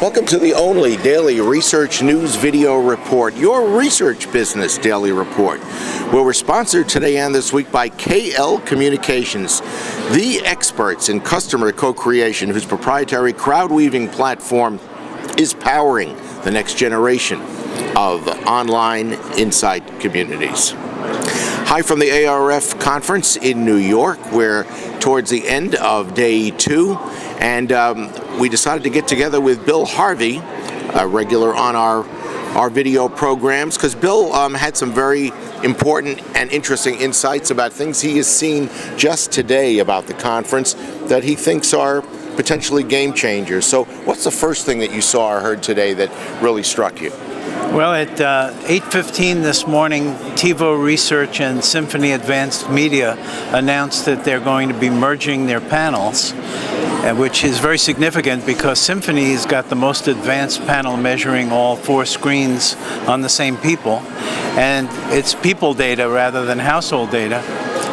Welcome to the only daily research news video report, your research business daily report, where we're sponsored today and this week by KL Communications, the experts in customer co-creation whose proprietary crowd-weaving platform is powering the next generation of online insight communities. Hi from the ARF conference in New York. We're towards the end of day 2, and we decided to get together with Bill Harvey, a regular on our video programs, because Bill had some very important and interesting insights about things he has seen just today about the conference that he thinks are potentially game changers. So what's the first thing that you saw or heard today that really struck you? Well, at 8:15 this morning, TiVo Research and Symphony Advanced Media announced that they're going to be merging their panels, which is very significant because Symphony has got the most advanced panel measuring all 4 screens on the same people, and it's people data rather than household data.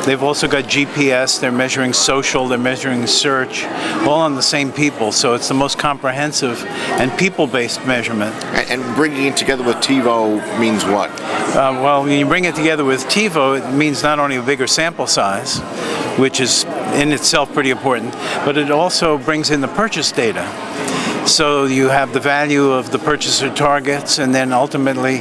They've also got GPS, they're measuring social, they're measuring search, all on the same people. So it's the most comprehensive and people-based measurement. And bringing it together with TiVo means what? Well, when you bring it together with TiVo, it means not only a bigger sample size, which is in itself pretty important, but it also brings in the purchase data. So you have the value of the purchaser targets, and then ultimately,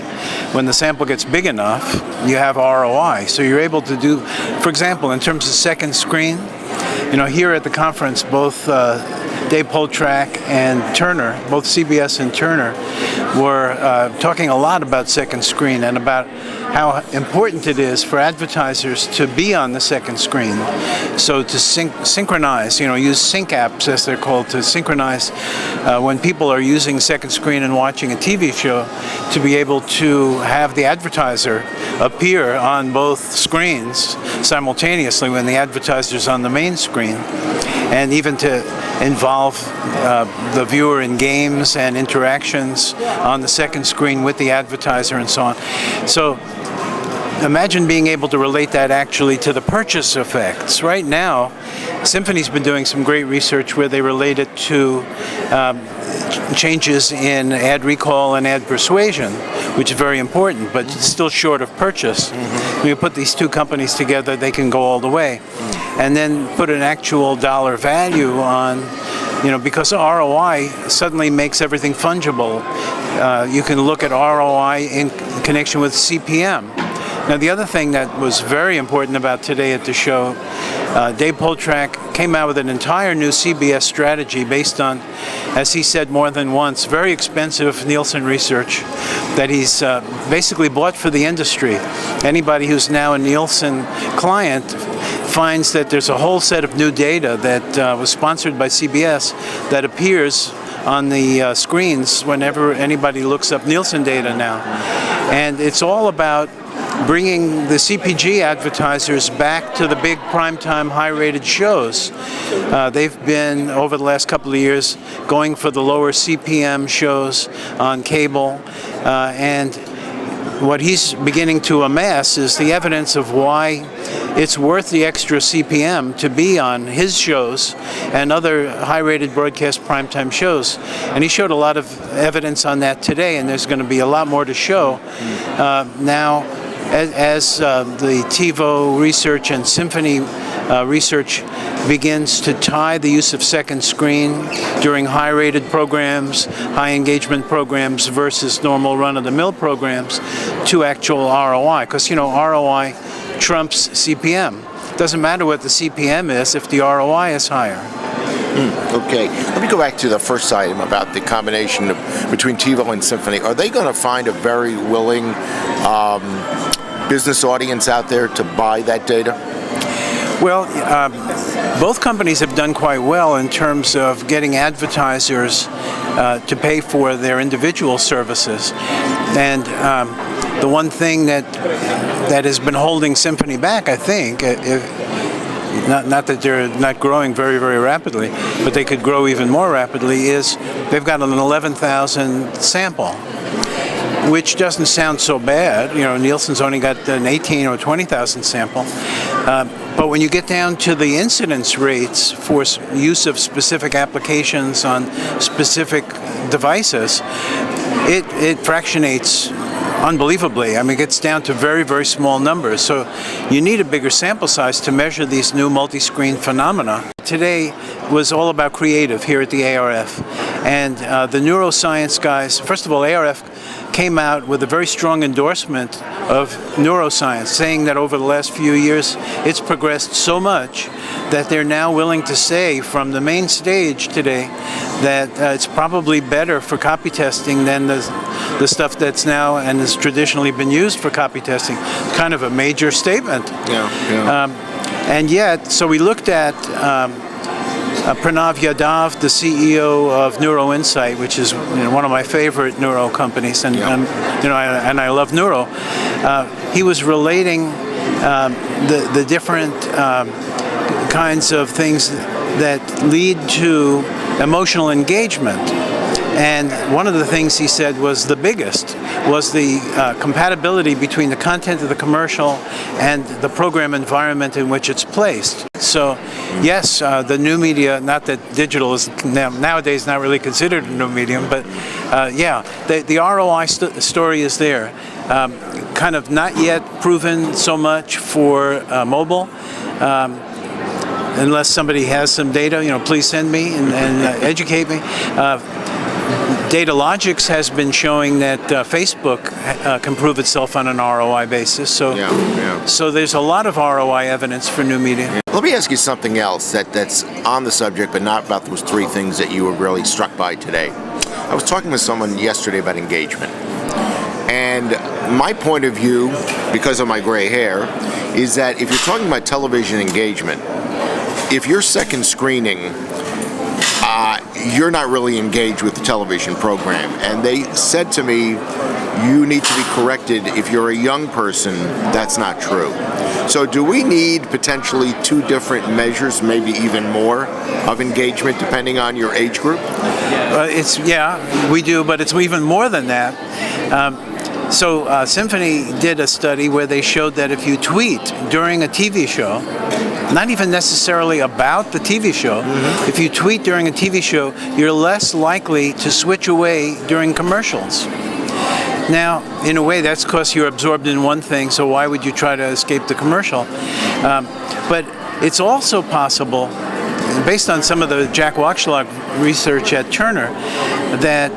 when the sample gets big enough, you have ROI. So you're able to do, for example, in terms of second screen, here at the conference, both Dave Poltrak and Turner, both CBS and Turner, were talking a lot about second screen and about how important it is for advertisers to be on the second screen. So to synchronize, use sync apps as they're called, to synchronize when people are using second screen and watching a TV show, to be able to have the advertiser appear on both screens simultaneously when the advertiser's on the main screen, and even to involve the viewer in games and interactions on the second screen with the advertiser and so on. So imagine being able to relate that actually to the purchase effects. Right now, Symphony's been doing some great research where they relate it to changes in ad recall and ad persuasion, which is very important, but it's still short of purchase. When you put these two companies together, they can go all the way. And then put an actual dollar value on, because ROI suddenly makes everything fungible. You can look at ROI in connection with CPM. Now, the other thing that was very important about today at the show, Dave Poltrak came out with an entire new CBS strategy based on, as he said more than once, very expensive Nielsen research that he's basically bought for the industry. Anybody who's now a Nielsen client finds that there's a whole set of new data that was sponsored by CBS that appears on the screens whenever anybody looks up Nielsen data now. And it's all about bringing the CPG advertisers back to the big primetime high-rated shows. They've been, over the last couple of years, going for the lower CPM shows on cable, and what he's beginning to amass is the evidence of why it's worth the extra CPM to be on his shows and other high-rated broadcast primetime shows. And he showed a lot of evidence on that today, and there's going to be a lot more to show. Now, as the TiVo research and Symphony research begins to tie the use of second screen during high-rated programs, high-engagement programs versus normal run-of-the-mill programs to actual ROI, because ROI trumps CPM. Doesn't matter what the CPM is if the ROI is higher. Okay, let me go back to the first item about the combination between TiVo and Symphony. Are they going to find a very willing business audience out there to buy that data? Well, both companies have done quite well in terms of getting advertisers to pay for their individual services. And the one thing that has been holding Symphony back, I think, not that they're not growing very, very rapidly, but they could grow even more rapidly, is they've got an 11,000 sample, which doesn't sound so bad. Nielsen's only got an 18 or 20,000 sample. But when you get down to the incidence rates for use of specific applications on specific devices, it fractionates unbelievably. I mean, it gets down to very, very small numbers. So you need a bigger sample size to measure these new multi-screen phenomena. Today was all about creative here at the ARF. And the neuroscience guys, first of all, ARF came out with a very strong endorsement of neuroscience, saying that over the last few years it's progressed so much that they're now willing to say from the main stage today that it's probably better for copy testing than the stuff that's now and has traditionally been used for copy testing. Kind of a major statement. And yet, so we looked at Pranav Yadav, the CEO of Neuro-Insight, which is one of my favorite neuro companies, and I love neuro. He was relating the different kinds of things that lead to emotional engagement. And one of the things he said was the biggest was the compatibility between the content of the commercial and the program environment in which it's placed. So, yes, the new media, not that digital is nowadays not really considered a new medium, but the ROI story is there. Kind of not yet proven so much for mobile. Unless somebody has some data, please send me and educate me. Datalogics has been showing that Facebook can prove itself on an ROI basis. So, so there's a lot of ROI evidence for new media. Let me ask you something else that's on the subject, but not about those three things that you were really struck by today. I was talking with someone yesterday about engagement. And my point of view, because of my gray hair, is that if you're talking about television engagement, if you're second screening, you're not really engaged with the television program. And they said to me, you need to be corrected. If you're a young person, that's not true. So do we need potentially two different measures, maybe even more, of engagement depending on your age group? We do, but it's even more than that. So Symphony did a study where they showed that if you tweet during a TV show, not even necessarily about the TV show, if you tweet during a TV show, you're less likely to switch away during commercials. Now, in a way, that's because you're absorbed in one thing, so why would you try to escape the commercial? But it's also possible, based on some of the Jack Wachschlag research at Turner, that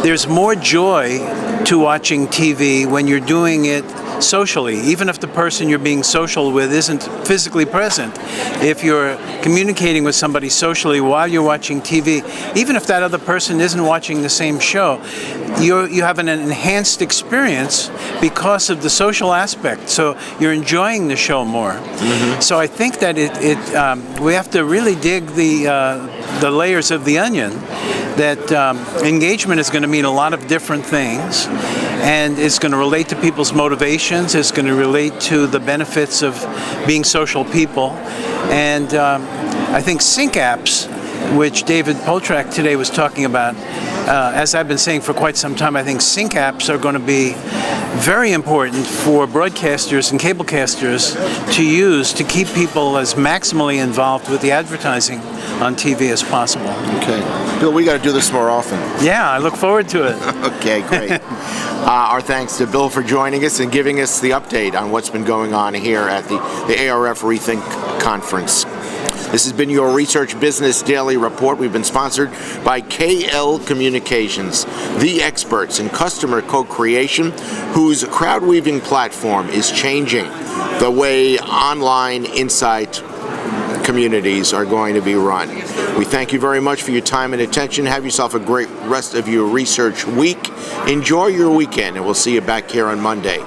there's more joy to watching TV when you're doing it socially, even if the person you're being social with isn't physically present. If you're communicating with somebody socially while you're watching TV, even if that other person isn't watching the same show, you have an enhanced experience because of the social aspect. So you're enjoying the show more. So I think that we have to really dig the layers of the onion. That engagement is going to mean a lot of different things, and it's going to relate to people's motivations, it's going to relate to the benefits of being social people, and I think sync apps, which David Poltrak today was talking about, as I've been saying for quite some time, I think sync apps are going to be very important for broadcasters and cablecasters to use to keep people as maximally involved with the advertising on TV as possible. Okay. Bill, we got to do this more often. Yeah, I look forward to it. Okay, great. Our thanks to Bill for joining us and giving us the update on what's been going on here at the ARF ReThink conference. This has been your Research Business Daily Report. We've been sponsored by KL Communications, the experts in customer co-creation, whose crowd-weaving platform is changing the way online insight communities are going to be run. We thank you very much for your time and attention. Have yourself a great rest of your research week. Enjoy your weekend, and we'll see you back here on Monday.